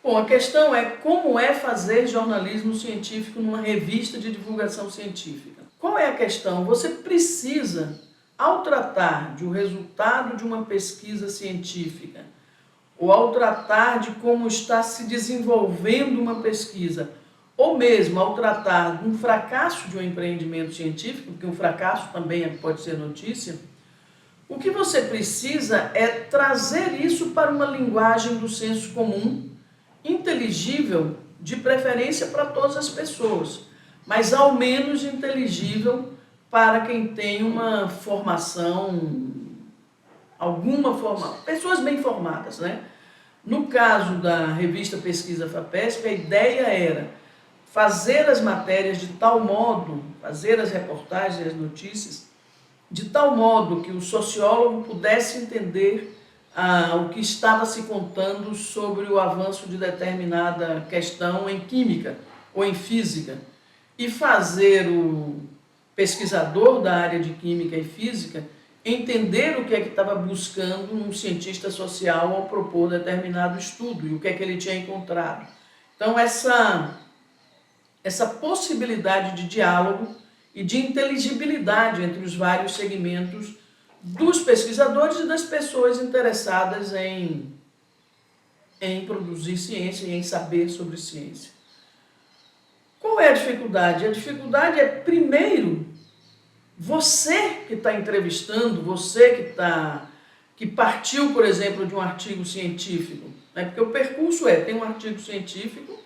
Bom, a questão é como é fazer jornalismo científico numa revista de divulgação científica. Qual é a questão? Você precisa, ao tratar de um resultado de uma pesquisa científica, ou ao tratar de como está se desenvolvendo uma pesquisa, ou mesmo ao tratar de um fracasso de um empreendimento científico, porque um fracasso também pode ser notícia, o que você precisa é trazer isso para uma linguagem do senso comum, inteligível, de preferência para todas as pessoas, mas ao menos inteligível para quem tem uma formação, alguma formação, pessoas bem formadas, né? No caso da revista Pesquisa FAPESP, a ideia era fazer as matérias de tal modo, fazer as reportagens, as notícias, de tal modo que o sociólogo pudesse entender o que estava se contando sobre o avanço de determinada questão em química ou em física, e fazer o pesquisador da área de química e física entender o que é que estava buscando um cientista social ao propor determinado estudo e o que é que ele tinha encontrado. Então, essa possibilidade de diálogo e de inteligibilidade entre os vários segmentos dos pesquisadores e das pessoas interessadas em produzir ciência e em saber sobre ciência. Qual é a dificuldade? A dificuldade é, primeiro, você que está entrevistando, você que partiu, por exemplo, de um artigo científico, né? Porque o percurso tem um artigo científico,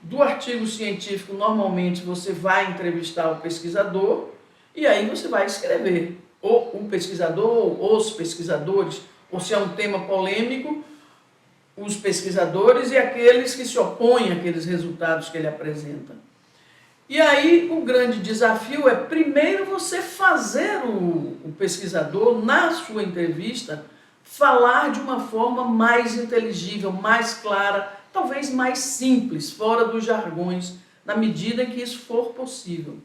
do artigo científico normalmente você vai entrevistar o pesquisador e aí você vai escrever, ou o pesquisador, ou os pesquisadores, ou se é um tema polêmico, os pesquisadores e aqueles que se opõem àqueles resultados que ele apresenta. E aí o grande desafio é, primeiro, você fazer o pesquisador, na sua entrevista, falar de uma forma mais inteligível, mais clara, talvez mais simples, fora dos jargões, na medida que isso for possível.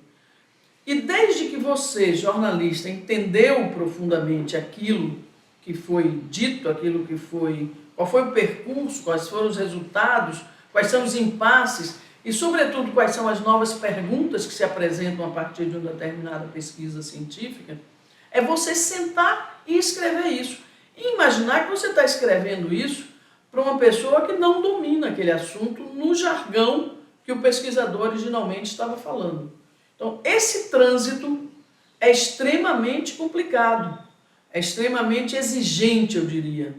E desde que você, jornalista, entendeu profundamente aquilo que foi dito, aquilo que foi, qual foi o percurso, quais foram os resultados, quais são os impasses, e, sobretudo, quais são as novas perguntas que se apresentam a partir de uma determinada pesquisa científica, é você sentar e escrever isso. E imaginar que você está escrevendo isso para uma pessoa que não domina aquele assunto no jargão que o pesquisador originalmente estava falando. Então, esse trânsito é extremamente complicado, é extremamente exigente, eu diria.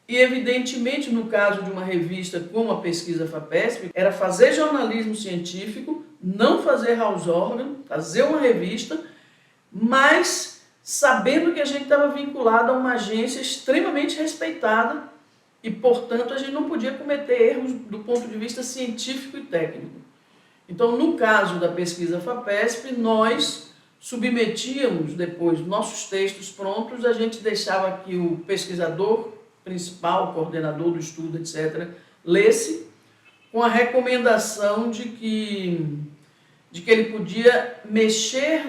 E, evidentemente, no caso de uma revista como a Pesquisa FAPESP, era fazer jornalismo científico, não fazer house organ, fazer uma revista, mas sabendo que a gente estava vinculado a uma agência extremamente respeitada e, portanto, a gente não podia cometer erros do ponto de vista científico e técnico. Então, no caso da Pesquisa FAPESP, nós submetíamos depois nossos textos prontos, a gente deixava que o pesquisador principal, coordenador do estudo, etc., lesse, com a recomendação de que ele podia mexer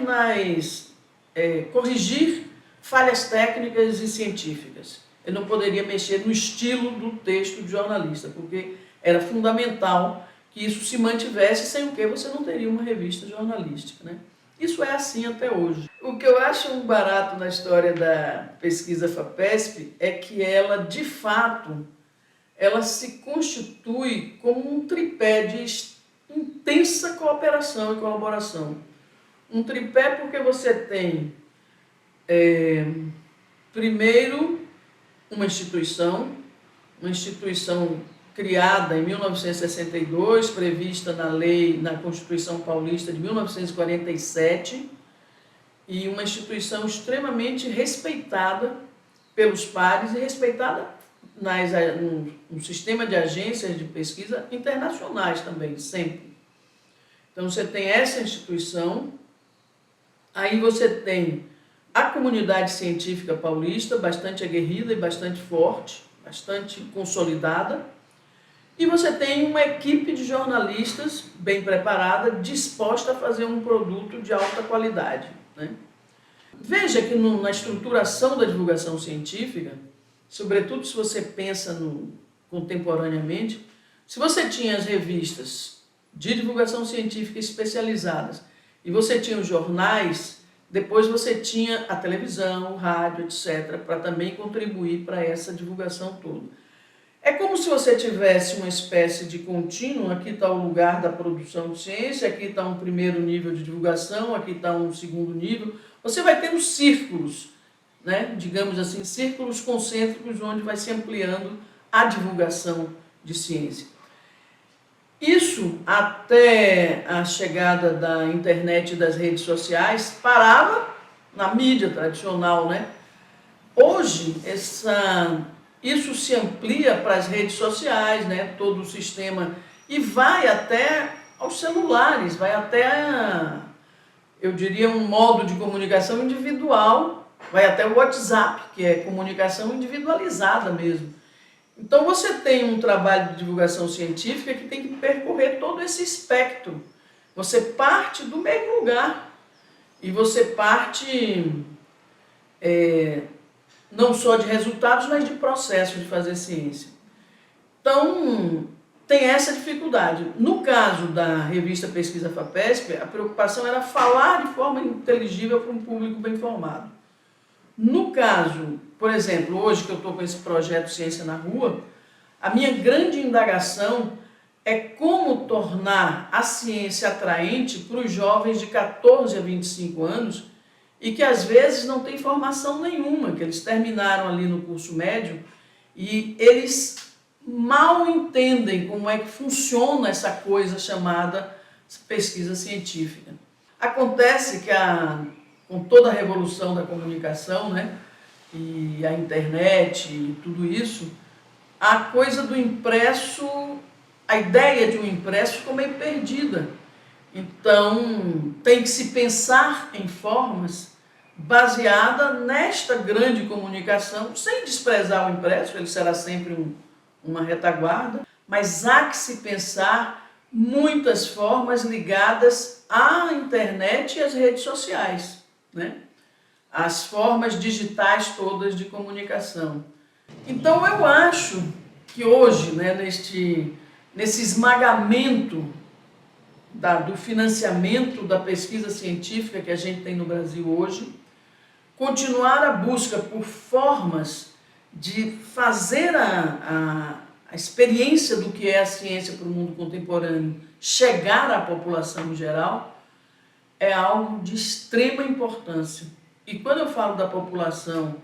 corrigir falhas técnicas e científicas. Ele não poderia mexer no estilo do texto de jornalista, porque era fundamental que isso se mantivesse, sem o que você não teria uma revista jornalística, né? Isso é assim até hoje. O que eu acho um barato na história da Pesquisa FAPESP é que ela, de fato, ela se constitui como um tripé de intensa cooperação e colaboração. Um tripé porque você tem, primeiro, uma instituição criada em 1962, prevista na Constituição Paulista de 1947, e uma instituição extremamente respeitada pelos pares e respeitada no sistema de agências de pesquisa internacionais também, sempre. Então você tem essa instituição, aí você tem a comunidade científica paulista, bastante aguerrida e bastante forte, bastante consolidada, e você tem uma equipe de jornalistas bem preparada, disposta a fazer um produto de alta qualidade, né? Veja que na estruturação da divulgação científica, sobretudo se você pensa contemporaneamente, Se você tinha as revistas de divulgação científica especializadas e você tinha os jornais, depois você tinha a televisão, o rádio, etc., para também contribuir para essa divulgação toda. É como se você tivesse uma espécie de contínuo, aqui está o lugar da produção de ciência, aqui está um primeiro nível de divulgação, aqui está um segundo nível. Você vai tendo círculos, né? Digamos assim, círculos concêntricos onde vai se ampliando a divulgação de ciência. Isso, até a chegada da internet e das redes sociais, parava na mídia tradicional, né? Hoje, isso se amplia para as redes sociais, né? Todo o sistema, e vai até aos celulares, vai até, eu diria, um modo de comunicação individual, vai até o WhatsApp, que é comunicação individualizada mesmo. Então você tem um trabalho de divulgação científica que tem que percorrer todo esse espectro. Você parte do mesmo lugar e você parte não só de resultados, mas de processo de fazer ciência. Então tem essa dificuldade. No caso da revista Pesquisa FAPESP, a preocupação era falar de forma inteligível para um público bem formado. No caso, por exemplo, hoje que eu estou com esse projeto Ciência na Rua, a minha grande indagação é como tornar a ciência atraente para os jovens de 14 a 25 anos e que às vezes não têm formação nenhuma, que eles terminaram ali no curso médio e eles mal entendem como é que funciona essa coisa chamada pesquisa científica. Acontece que com toda a revolução da comunicação, né, e a internet e tudo isso, a coisa do impresso, a ideia de um impresso ficou meio perdida. Então, tem que se pensar em formas baseadas nesta grande comunicação, sem desprezar o impresso, ele será sempre uma retaguarda, mas há que se pensar muitas formas ligadas à internet e às redes sociais, né? As formas digitais todas de comunicação. Então eu acho que hoje, né, nesse esmagamento do financiamento da pesquisa científica que a gente tem no Brasil hoje, continuar a busca por formas de fazer a experiência do que é a ciência para o mundo contemporâneo chegar à população em geral, é algo de extrema importância. E quando eu falo da população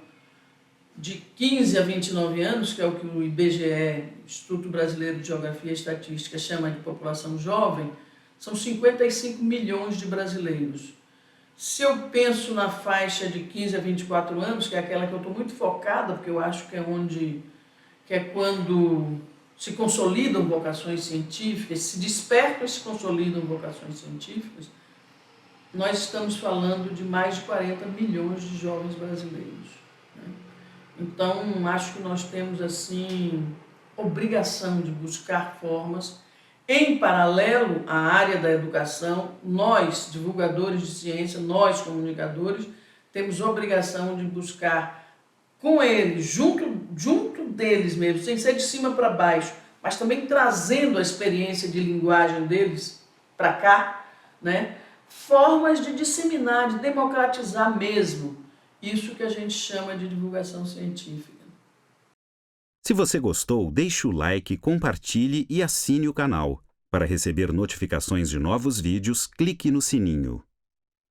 de 15 a 29 anos, que é o que o IBGE, Instituto Brasileiro de Geografia e Estatística, chama de população jovem, são 55 milhões de brasileiros. Se eu penso na faixa de 15 a 24 anos, que é aquela que eu estou muito focada, porque eu acho que é quando se consolidam vocações científicas, se despertam e se consolidam vocações científicas, nós estamos falando de mais de 40 milhões de jovens brasileiros, né? Então, acho que nós temos, assim, obrigação de buscar formas, em paralelo à área da educação, nós, divulgadores de ciência, nós, comunicadores, temos obrigação de buscar com eles, junto deles mesmo, sem ser de cima para baixo, mas também trazendo a experiência de linguagem deles para cá, né? Formas de disseminar, de democratizar mesmo isso que a gente chama de divulgação científica. Se você gostou, deixe o like, compartilhe e assine o canal. Para receber notificações de novos vídeos, clique no sininho.